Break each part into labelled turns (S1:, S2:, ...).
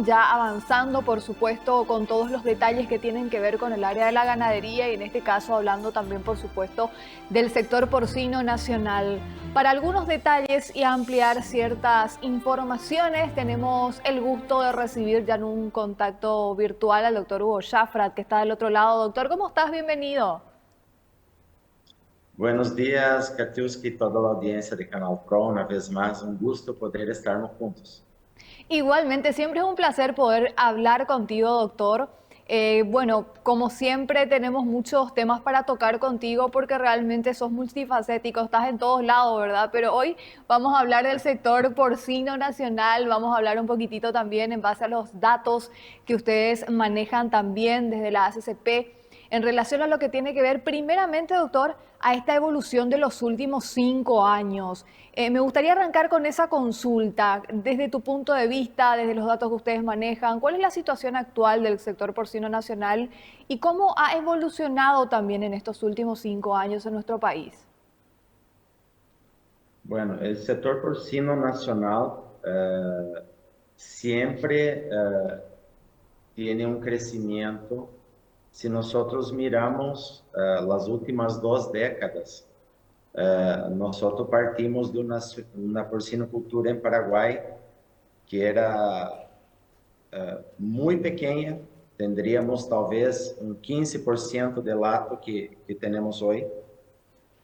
S1: Ya avanzando, por supuesto, con todos los detalles que tienen que ver con el área de la ganadería y en este caso hablando también, por supuesto, del sector porcino nacional. Para algunos detalles y ampliar ciertas informaciones, tenemos el gusto de recibir ya en un contacto virtual al doctor Hugo Schafrat, que está del otro lado. Doctor, ¿cómo estás? Bienvenido.
S2: Buenos días, Katiuski, y toda la audiencia de Canal Pro. Una vez más, un gusto poder estarmos juntos.
S1: Igualmente, siempre es un placer poder hablar contigo, doctor. Bueno, como siempre tenemos muchos temas para tocar contigo porque realmente sos multifacético, estás en todos lados, ¿verdad? Pero hoy vamos a hablar del sector porcino nacional, vamos a hablar un poquitito también en base a los datos que ustedes manejan también desde la ACCP en relación a lo que tiene que ver primeramente, doctor, a esta evolución de los últimos 5 años. Me gustaría arrancar con esa consulta. Desde tu punto de vista, desde los datos que ustedes manejan, ¿cuál es la situación actual del sector porcino nacional y cómo ha evolucionado también en estos últimos 5 años en nuestro país?
S2: Bueno, el sector porcino nacional siempre tiene un crecimiento. Si nosotros miramos las últimas 2 décadas, nosotros partimos de una porcinocultura en Paraguay que era muy pequeña, tendríamos talvez un 15% del hato que tenemos hoy,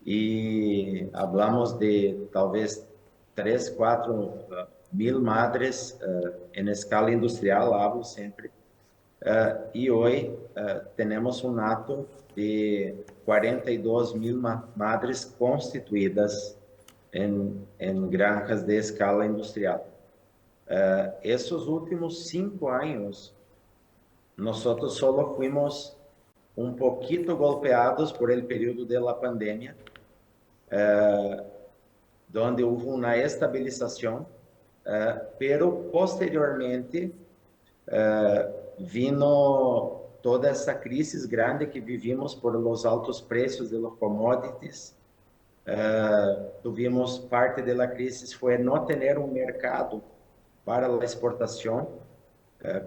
S2: y hablamos de talvez 3, 4 mil madres en escala industrial, hablo sempre, y hoy tenemos un hato de 42 mil madres constituídas en granjas de escala industrial. Esses últimos 5 años, nosotros solo fuimos un poquito golpeados por el periodo de la pandemia, donde hubo una estabilización, pero posteriormente vino toda essa crise grande que vivimos por los altos precios de los commodities. Tuvimos parte de la crisis foi não ter um mercado para a exportação,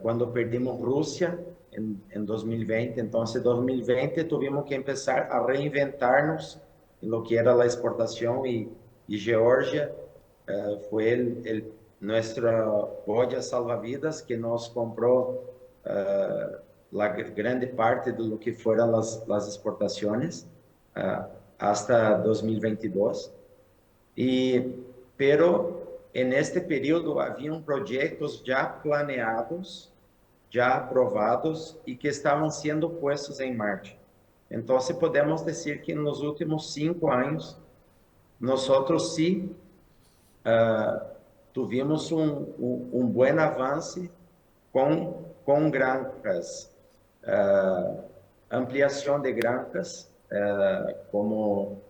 S2: quando perdimos Rússia em 2020. Então, em 2020 tivemos que começar a reinventar-nos em lo que era a exportação, e Geórgia foi nossa boia salva-vidas que nos comprou a grande parte de lo que foram as exportações hasta 2022. Pero en este período haviam projetos já planeados, já aprovados e que estavam sendo puestos em marcha. Então, podemos dizer que nos últimos 5 anos, nós sim tivemos um bom avanço com granjas, ampliação de granjas, como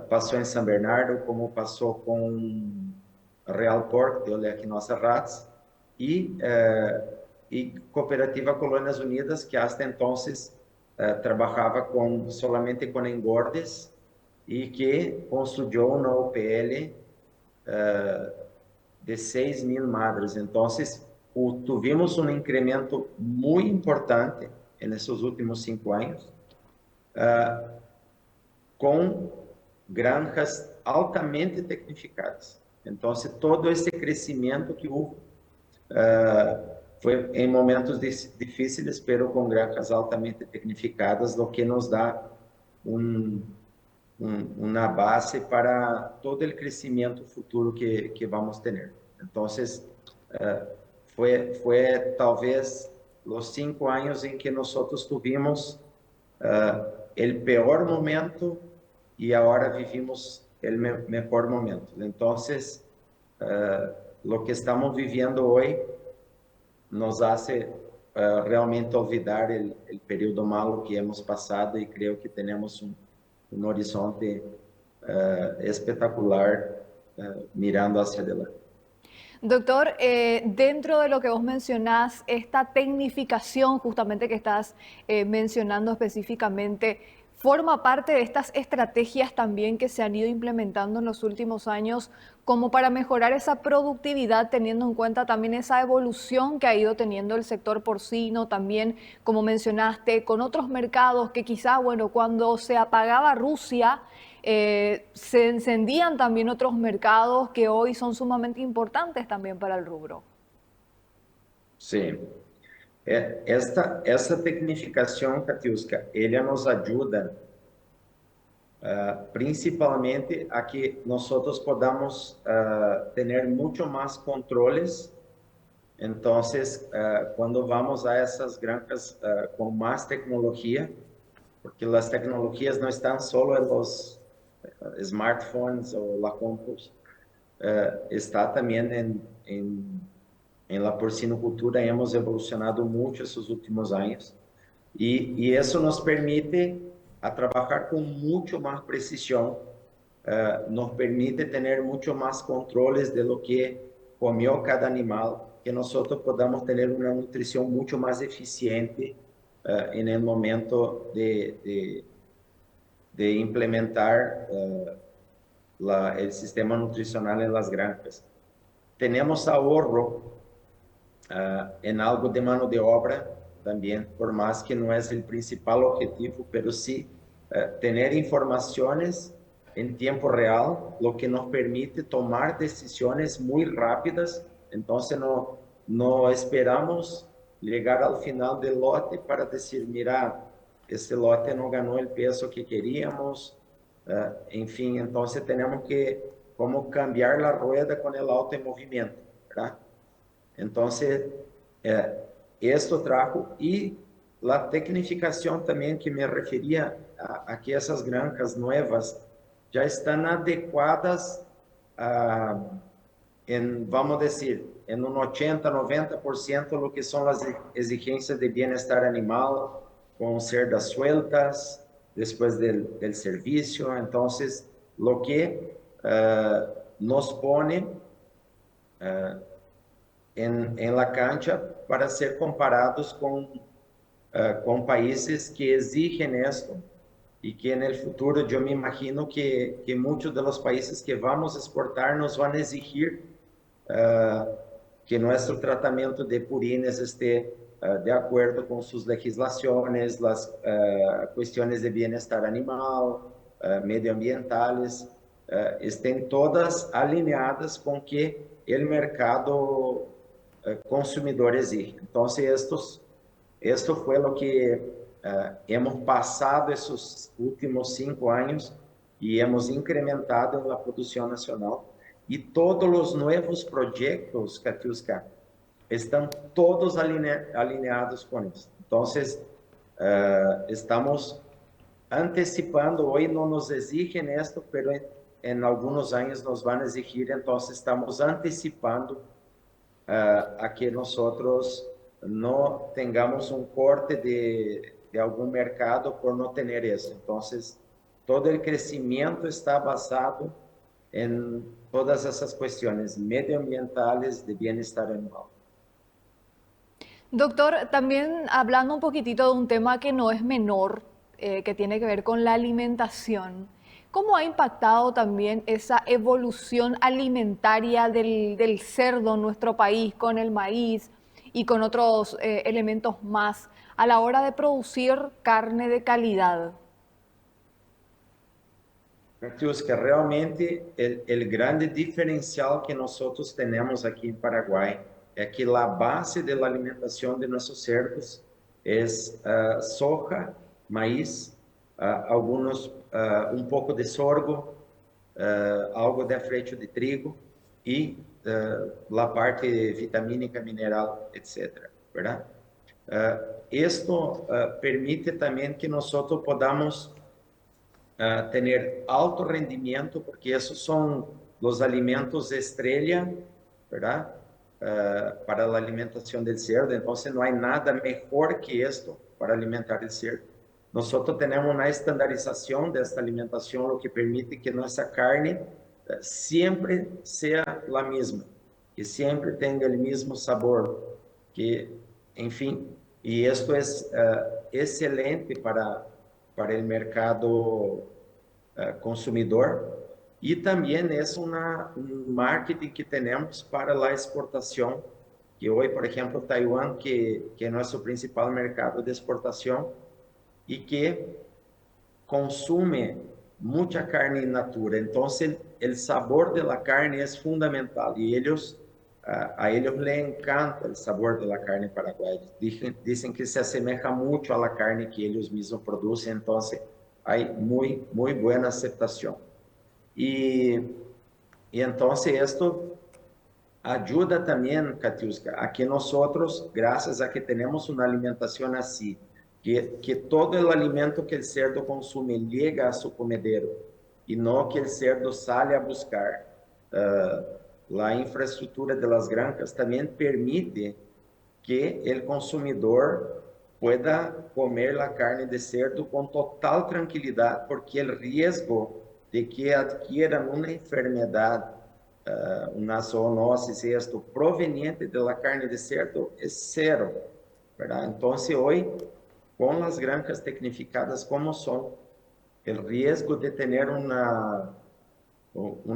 S2: passou em São Bernardo, como passou com Real Pork, de aqui nossa RATS, e Cooperativa Colônias Unidas, que até então trabalhava solamente com engordes e que construiu uma OPL de 6 mil madres. Então, tivemos um incremento muito importante nesses últimos 5 anos, com granjas altamente tecnificadas. Então, todo esse crescimento que houve foi em momentos difíceis, pero com granjas altamente tecnificadas, o que nos dá uma base para todo o crescimento futuro que vamos ter. Então, foi talvez os 5 anos em que nós tivemos o pior momento e agora vivimos o melhor momento. Então, o que estamos vivendo hoje nos hace realmente olvidar o período malo que hemos passado, e creio que temos um horizonte espetacular mirando hacia adelante.
S1: Doctor, dentro de lo que vos mencionás, esta tecnificación justamente que estás mencionando específicamente, forma parte de estas estrategias también que se han ido implementando en los últimos años como para mejorar esa productividad, teniendo en cuenta también esa evolución que ha ido teniendo el sector porcino, también, como mencionaste, con otros mercados que quizá, bueno, cuando se apagaba Rusia, se encendían también otros mercados que hoy son sumamente importantes también para el rubro.
S2: Sim. Essa tecnificação, Katiuska, ele nos ajuda principalmente a que nós podamos ter muito mais controles. Então, quando vamos a essas granjas com mais tecnologia, porque as tecnologias não estão só em los smartphones ou la compus, está também em la porcinocultura. Hemos evolucionado muito esses últimos anos e isso nos permite a trabalhar com muito mais precisão, nos permite ter muito mais controles de lo que comeu cada animal, que nós podamos ter uma nutrição muito mais eficiente em el momento de implementar el sistema nutricional en las granjas. Tenemos ahorro en algo de mano de obra también, por más que no es el principal objetivo, pero sí tener informaciones en tiempo real, lo que nos permite tomar decisiones muy rápidas. Entonces no esperamos llegar al final del lote para decir, mira, esse lote não ganhou o peso que queríamos, enfim, então temos que como cambiar a rueda com o auto em movimento, tá? Então, isto trago e a tecnificação também que me referia a que essas granjas novas já estão adequadas vamos dizer, em 80-90% lo que são as exigências de bem-estar animal, com cerdas sueltas, después del servicio. Entonces, lo que nos pone en la cancha para ser comparados con países que exigen esto y que en el futuro yo me imagino que muchos de los países que vamos a exportar nos van a exigir que nuestro tratamiento de purines esté de acuerdo con sus legislaciones, las cuestiones de bienestar animal, medioambientales, estén todas alineadas con que el mercado consumidor exige. Entonces, esto fue lo que hemos pasado esos últimos 5 años y hemos incrementado en la producción nacional. Y todos los nuevos proyectos, Katiuska, estão todos alinhados com isso. Então, estamos antecipando. Hoje não nos exigem esto, mas em alguns anos nos vão exigir. Então, estamos antecipando a que nós não tenhamos um corte de algum mercado por não ter isso. Então, todo o crescimento está basado em todas essas questões medioambientales de bienestar animal.
S1: Doctor, también hablando un poquitito de un tema que no es menor, que tiene que ver con la alimentación, ¿cómo ha impactado también esa evolución alimentaria del cerdo en nuestro país con el maíz y con otros elementos más a la hora de producir carne de calidad?
S2: Que realmente el grande diferencial que nosotros tenemos aquí en Paraguay é que a base da alimentação de nossos cerdos é soja, maíz, algunos um pouco de sorgo, algo de afrecho de trigo e a parte vitamínica, mineral, etc. ¿Verdad? Esto permite também que nós podamos ter alto rendimento, porque esses são os alimentos estrela, ¿verdad? Para a alimentação do cerdo. Então, não há nada melhor que isto para alimentar o cerdo. Nós temos uma estandarização desta alimentação, o que permite que nossa carne sempre seja a mesma, que sempre tenha o mesmo sabor, que, enfim, e isto é excelente para para el mercado consumidor. Y también es un marketing que tenemos para la exportación, que hoy, por ejemplo, Taiwán, que es nuestro principal mercado de exportación y que consume mucha carne in natura. Entonces, el sabor de la carne es fundamental y a ellos les encanta el sabor de la carne paraguaya. Dicen que se asemeja mucho a la carne que ellos mismos producen, entonces hay muy buena aceptación. Y, y entonces esto ayuda también, Katiuska, a que nosotros, gracias a que tenemos una alimentación así, que todo el alimento que el cerdo consume llega a su comedero y no que el cerdo sale a buscar. La infraestructura de las granjas también permite que el consumidor pueda comer la carne de cerdo con total tranquilidad, porque el riesgo de que adquieran una enfermedad, una zoonosis, esto proveniente de la carne de cerdo es cero, ¿verdad? Entonces hoy, con las granjas tecnificadas como son, el riesgo de tener una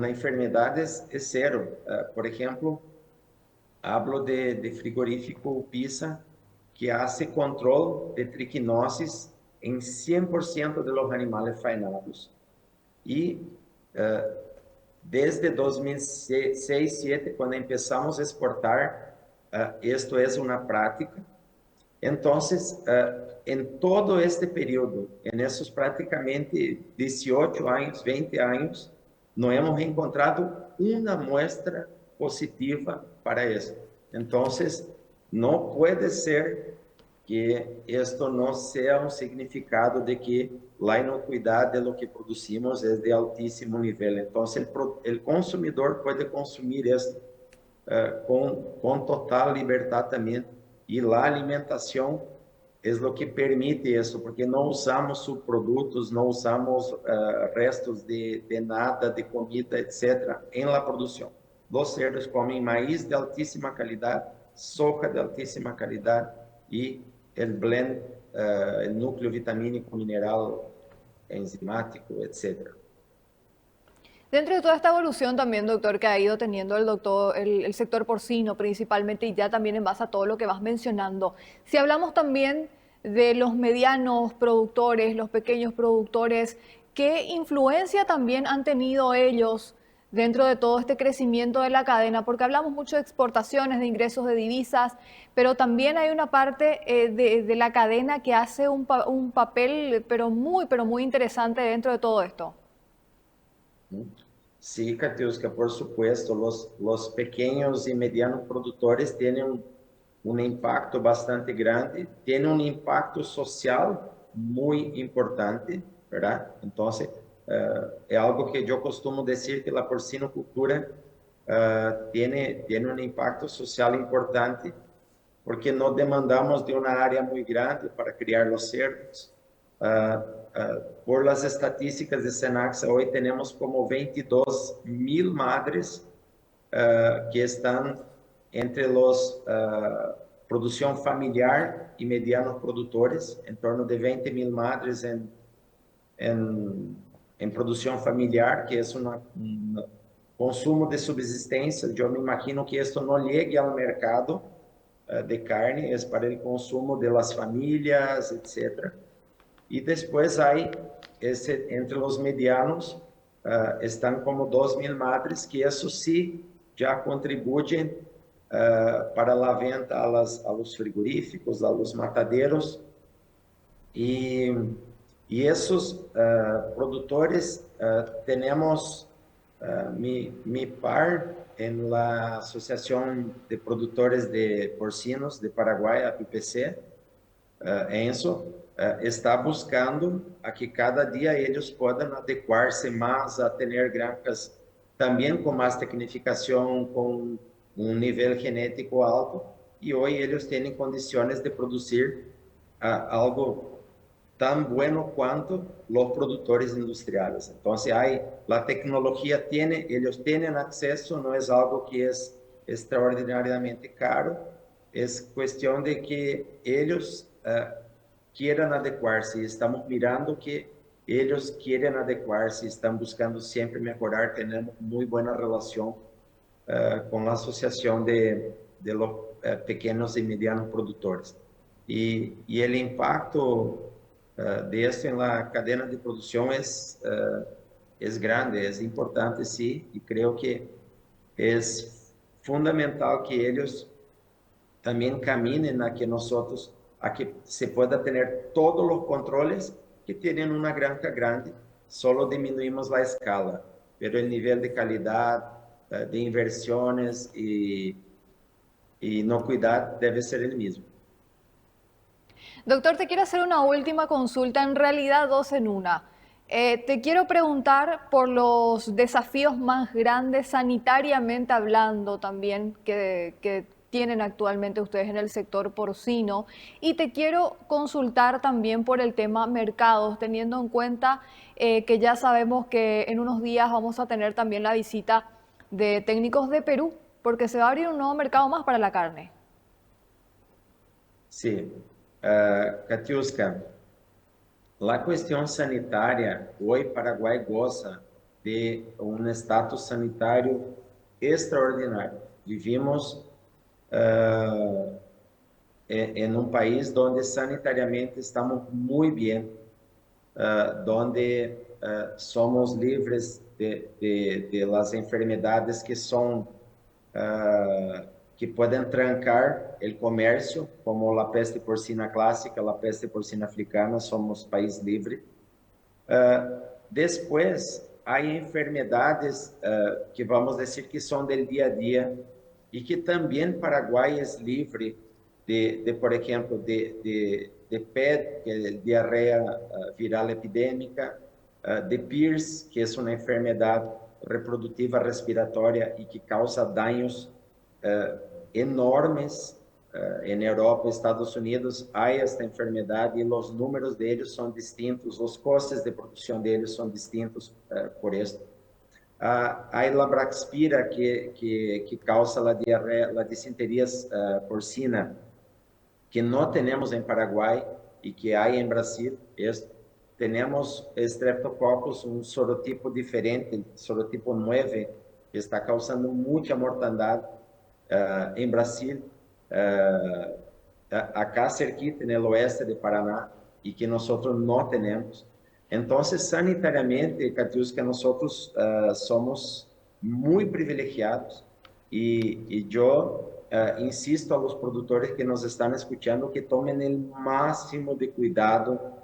S2: enfermedad es cero. Por ejemplo, hablo de frigorífico Pisa, que hace control de triquinosis en 100% de los animales faenados. Y desde 2006-2007, cuando empezamos a exportar, esto es una práctica. Entonces, en todo este periodo, en esos prácticamente 18 años, 20 años, no hemos encontrado una muestra positiva para esto. Entonces, no puede ser que esto no sea un significado de que la inocuidad de lo que producimos es de altísimo nivel. Entonces, el consumidor puede consumir esto con total libertad también. Y la alimentación es lo que permite eso, porque no usamos subproductos, no usamos restos de nada, de comida, etcétera, en la producción. Los cerdos comen maíz de altísima calidad, soja de altísima calidad y el blend, el núcleo vitamínico, mineral, enzimático, etcétera.
S1: Dentro de toda esta evolución también, doctor, que ha ido teniendo el sector porcino principalmente y ya también en base a todo lo que vas mencionando, si hablamos también de los medianos productores, los pequeños productores, ¿qué influencia también han tenido ellos dentro de todo este crecimiento de la cadena? Porque hablamos mucho de exportaciones, de ingresos de divisas, pero también hay una parte de la cadena que hace un papel pero muy interesante dentro de todo esto.
S2: Sí, Katiuska, por supuesto, los pequeños y medianos productores tienen un impacto bastante grande, tienen un impacto social muy importante, ¿verdad? Entonces, es algo que yo costumo decir que la porcinocultura tiene un impacto social importante porque no demandamos de una área muy grande para criar los cerdos. Por las estadísticas de Senaxa, hoy tenemos como 22.000 madres que están entre los producción familiar y medianos productores, en torno de 20.000 madres en producción familiar, que es un consumo de subsistencia. Yo me imagino que esto no llegue al mercado de carne, es para el consumo de las familias, etcétera. Y después hay, entre los medianos, están como 2.000 madres, que eso sí ya contribuyen para la venta a los frigoríficos, a los mataderos. Y, y esos productores, tenemos mi par en la Asociación de Productores de Porcinos de Paraguay, APPC, Enzo, está buscando a que cada día ellos puedan adecuarse más a tener granjas también con más tecnificación, con un nivel genético alto, y hoy ellos tienen condiciones de producir algo tan bueno cuanto los productores industriales. Entonces, la tecnología ellos tienen acceso, no es algo que es extraordinariamente caro, es cuestión de que ellos quieran adecuarse. Estamos mirando que ellos quieren adecuarse, están buscando siempre mejorar. Tenemos muy buena relación con la Asociación de los Pequeños y Medianos Productores. Y el impacto de esto en la cadena de producción es grande, es importante, sí, y creo que es fundamental que ellos también caminen a que nosotros, a que se pueda tener todos los controles que tienen una granja grande, solo disminuimos la escala, pero el nivel de calidad, de inversiones y inocuidad debe ser el mismo.
S1: Doctor, te quiero hacer una última consulta, en realidad dos en una. Te quiero preguntar por los desafíos más grandes, sanitariamente hablando también, que tienen actualmente ustedes en el sector porcino. Y te quiero consultar también por el tema mercados, teniendo en cuenta que ya sabemos que en unos días vamos a tener también la visita de técnicos de Perú, porque se va a abrir un nuevo mercado más para la carne.
S2: Sí, Katiuska, la cuestión sanitaria, hoy Paraguay goza de un estatus sanitario extraordinario. Vivimos en un país donde sanitariamente estamos muy bien, donde somos libres de las enfermedades que son que pueden trancar el comercio, como la peste porcina clásica, la peste porcina africana, somos país libre. Después, hay enfermedades que vamos decir que son del día a día y que también Paraguay es libre por ejemplo, de PED, que es diarrea viral epidémica, de PIRS, que es una enfermedad reproductiva respiratoria y que causa daños enormes. En Europa, Estados Unidos, hay esta enfermedad y los números de ellos son distintos, los costes de producción de ellos son distintos por esto. Hay la Braxpira que causa la diarrea, la disentería porcina, que no tenemos en Paraguay y que hay en Brasil. Tenemos Streptococcus, un sorotipo diferente, el sorotipo 9, que está causando mucha mortandad en Brasil, acá cerquita, en el oeste de Paraná, y que nosotros no tenemos. Entonces, sanitariamente, Katiuska, nosotros somos muy privilegiados y yo insisto a los productores que nos están escuchando que tomen el máximo de cuidado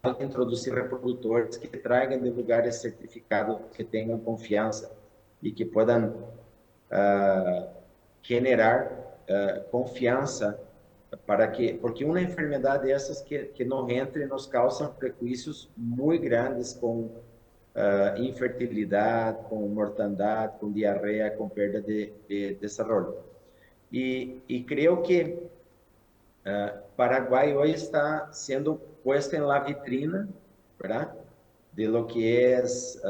S2: al introducir reproductores, que traigan de lugares certificados, que tengan confianza y que puedan generar confianza para que, porque una enfermedad de esas que nos entre nos causan prejuicios muy grandes con infertilidad, con mortandad, con diarrea, con pérdida de desarrollo. Y creo que Paraguay hoy está siendo puesto en la vitrina, ¿verdad? De lo que es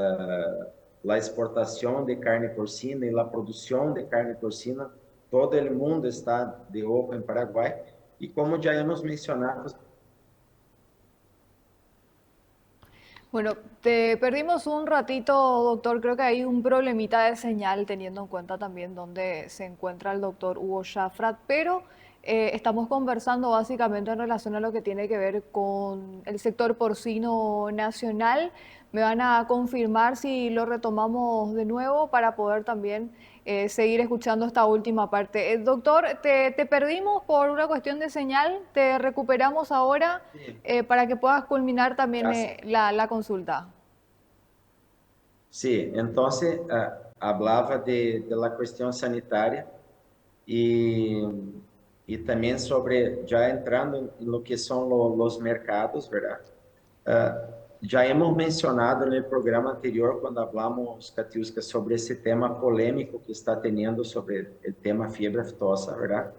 S2: la exportación de carne porcina y la producción de carne porcina. Todo el mundo está de ojo en Paraguay. Y como ya hemos mencionado,
S1: Bueno, te perdimos un ratito, doctor. Creo que hay un problemita de señal, teniendo en cuenta también dónde se encuentra el doctor Hugo Schafrat, pero estamos conversando básicamente en relación a lo que tiene que ver con el sector porcino nacional. Me van a confirmar si lo retomamos de nuevo para poder también seguir escuchando esta última parte. Doctor, te perdimos por una cuestión de señal, te recuperamos ahora
S2: sí,
S1: para que puedas culminar también
S2: gracias.
S1: la consulta.
S2: Sí, entonces hablaba de la cuestión sanitaria y, y también sobre, ya entrando en lo que son los mercados, ¿verdad? Ya hemos mencionado en el programa anterior, cuando hablamos, Katiuska, sobre ese tema polémico que está teniendo sobre el tema fiebre aftosa, ¿verdad?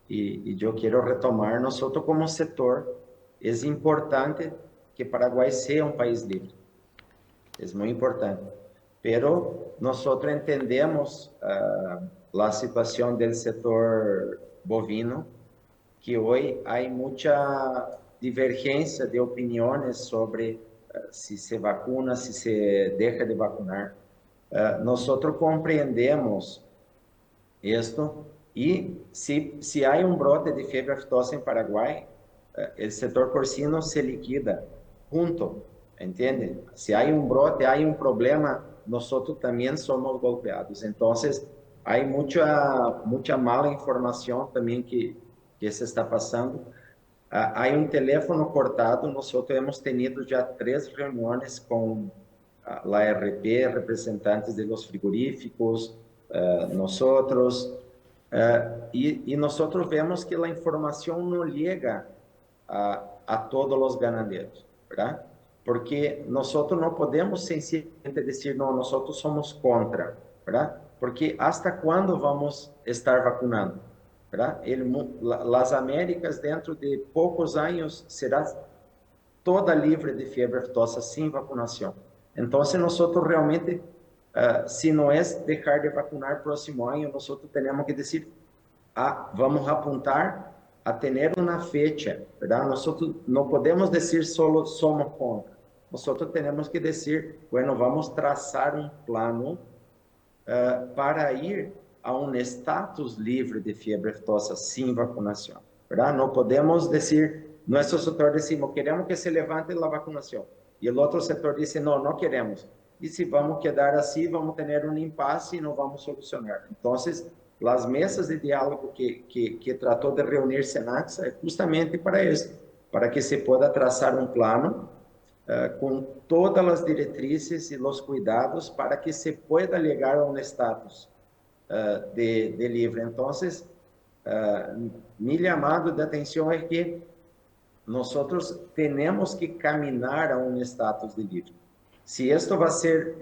S2: Y yo quiero retomar, nosotros como sector, es importante que Paraguay sea un país libre, es muy importante, pero nosotros entendemos la situación del sector bovino, que hoy hay mucha divergência de opiniões sobre se se vacuna, se se deixa de vacunar. Nós compreendemos isto e se há um brote de febre aftosa em Paraguai, o setor porcino se liquida junto, entende? Se há um brote, há um problema, nós também somos golpeados. Então, há muita mala informação também que se está passando. Há um telefone cortado, nós hemos tenido já 3 reuniões com a RP, representantes de los frigoríficos, nosotros, y nosotros vemos que la información no llega a todos los ganaderos, ¿verdad? Porque nosotros no podemos sencillamente decir, no, nosotros somos contra, ¿verdad? Porque ¿hasta cuándo vamos a estar vacunando? ¿Verdad? Las Américas, dentro de poucos anos, será toda livre de febre aftosa sem vacunação. Então, nós realmente, se não é deixar de vacunar próximo ano, nós temos que dizer, vamos apontar a ter uma fecha, ¿verdad? Nós não podemos dizer só somos contra. Nós temos que dizer, bueno, vamos traçar um plano para ir a um status livre de febre aftosa sem vacunação, ¿verdad? Não podemos dizer, nosso setor decimos, queremos que se levante a vacunação, e o outro setor diz, não, não queremos. E se vamos quedar assim, vamos ter um impasse e não vamos solucionar. Então, as mesas de diálogo que tratou de reunir Senaxa é justamente para isso, para que se possa traçar um plano com todas as diretrizes e os cuidados para que se pueda chegar a um status de livre. Então, meu chamado de atenção é que nós temos que caminhar a um status de livre. Se isto vai ser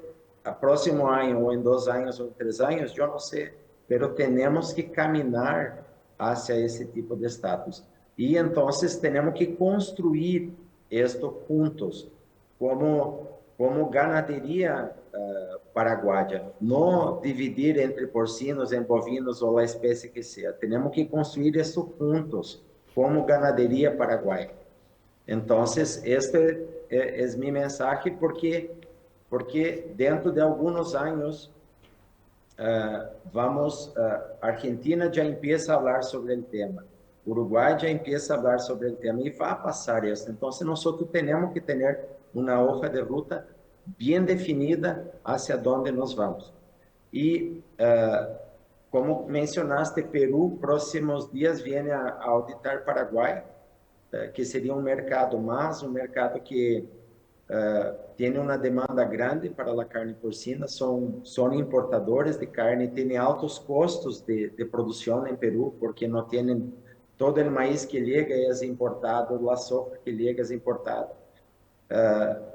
S2: a próximo ano, ou em 2 anos, ou em 3 anos, eu não sei, mas temos que caminhar hacia esse tipo de status. E então temos que construir isto juntos, como ganaderia paraguaia, não dividir entre porcinos, em bovinos ou a espécie que seja. Temos que construir isso juntos, como ganaderia paraguaia. Então, este é minha mensagem, porque dentro de alguns anos, Argentina já empieza a falar sobre o tema, Uruguai já empieza a falar sobre o tema, e vai passar isso. Então, nós temos que ter uma hoja de ruta bem definida hacia onde nós vamos. E, como mencionaste, Peru, próximos dias, vem a auditar Paraguai, que seria um mercado que tem uma demanda grande para a carne porcina, são importadores de carne, têm altos custos de produção em Peru, porque não têm todo o maíz que chega é importado, a soja que chega é importada.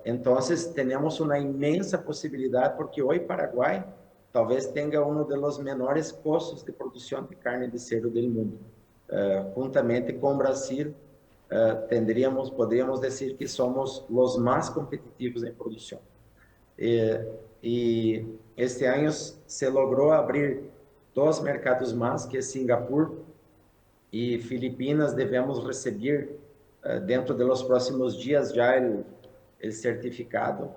S2: Então, temos uma imensa possibilidade, porque hoje Paraguai talvez tenha um dos menores custos de produção de carne de cerdo do mundo. Juntamente com o Brasil, poderíamos dizer que somos os mais competitivos em produção. E este ano se logrou abrir 2 mercados mais, que é Singapura e Filipinas. Devemos receber dentro dos próximos dias já o certificado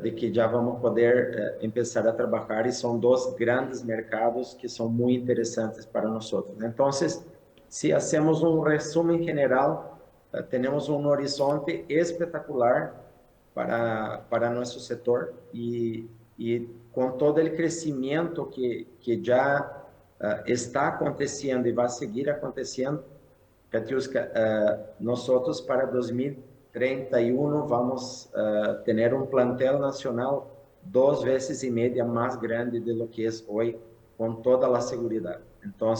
S2: de que já vamos poder começar a trabalhar, e são 2 grandes mercados que são muito interessantes para nós. Então, se fazemos um resumo geral, temos um horizonte espetacular para nosso setor, e com todo o crescimento que já está acontecendo e vai seguir acontecendo, Katiuska, nós para 2031 vamos ter um plantel nacional 2,5 vezes mais grande do que é hoje, com toda a segurança. Então,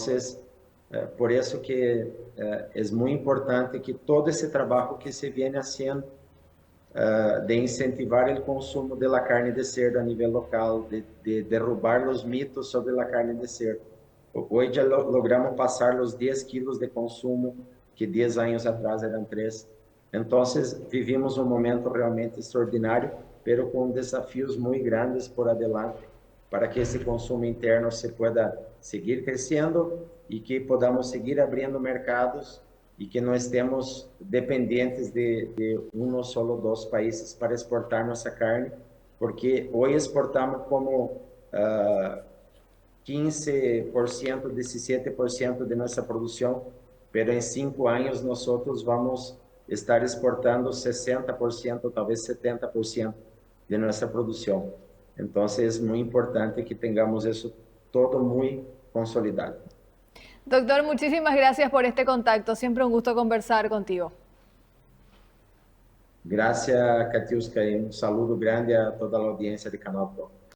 S2: por isso que é muito importante que todo esse trabalho que se vem fazendo de incentivar o consumo da carne de cerdo a nível local, de derrubar os mitos sobre a carne de cerdo. Hoje já logramos passar os 10 quilos de consumo, que 10 anos atrás eram 3. Então, vivimos um momento realmente extraordinário, mas com desafios muito grandes por adelante, para que esse consumo interno se pueda seguir crescendo e que podamos seguir abrindo mercados y que no estemos dependientes de uno, solo dos países para exportar nuestra carne, porque hoy exportamos como 15%, 17% de nuestra producción, pero en 5 años nosotros vamos a estar exportando 60%, tal vez 70% de nuestra producción. Entonces es muy importante que tengamos eso todo muy consolidado.
S1: Doctor, muchísimas gracias por este contacto. Siempre un gusto conversar contigo.
S2: Gracias, Katiuska, y un saludo grande a toda la audiencia de Canal Pro.